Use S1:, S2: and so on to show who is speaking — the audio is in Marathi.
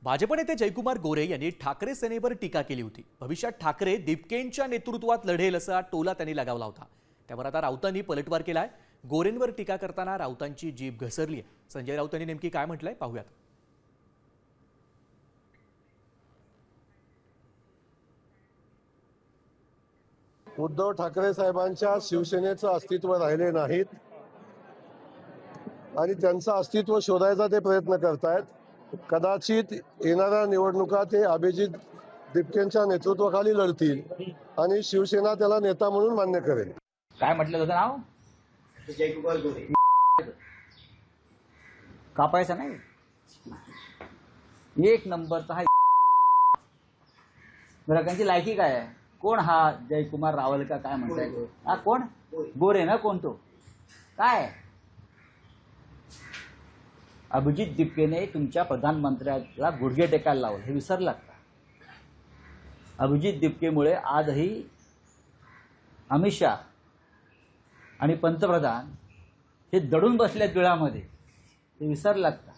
S1: भाजप नेते जयकुमार गोरे यांनी ठाकरे सेनेवर टीका केली होती। भविष्यात ठाकरे दीपकेंच्या नेतृत्वात लढेल असा टोला त्यांनी लगावला होता। त्यावर आता राऊतांनी पलटवार केलाय। गोरेंवर टीका करताना राऊतांची जीभ घसरली आहे। संजय राऊत यांनी नेमकी काय म्हटलंय पाहूयात।
S2: उद्धव ठाकरे साहेबांच्या शिवसेनेचं अस्तित्व राहिले नाहीत आणि त्यांचं अस्तित्व शोधायचा ते प्रयत्न करतायत। कदाचित येणाऱ्या निवडणुका ते अभिजित दीपकेंच्या नेतृत्वाखाली लढतील आणि शिवसेना त्याला नेता म्हणून मान्य करेल।
S3: काय म्हटलं होतं नाव?
S4: जयकुमार गोरे।
S3: कापायचा नाही, एक नंबरचा हा। ग्राहकांची लायकी काय आहे? कोण हा जयकुमार रावल का काय म्हणताय? हा कोण? गोरे ना? कोण तो? काय अभिजित दीपकेने तुमच्या प्रधानमंत्र्याला गुडघे टेकायला लावलं हे विसरलात का? अभिजित दीपकेमुळे आजही अमित शाह आणि पंतप्रधान हे दडून बसलेत बिळामध्ये, हे विसरलात का?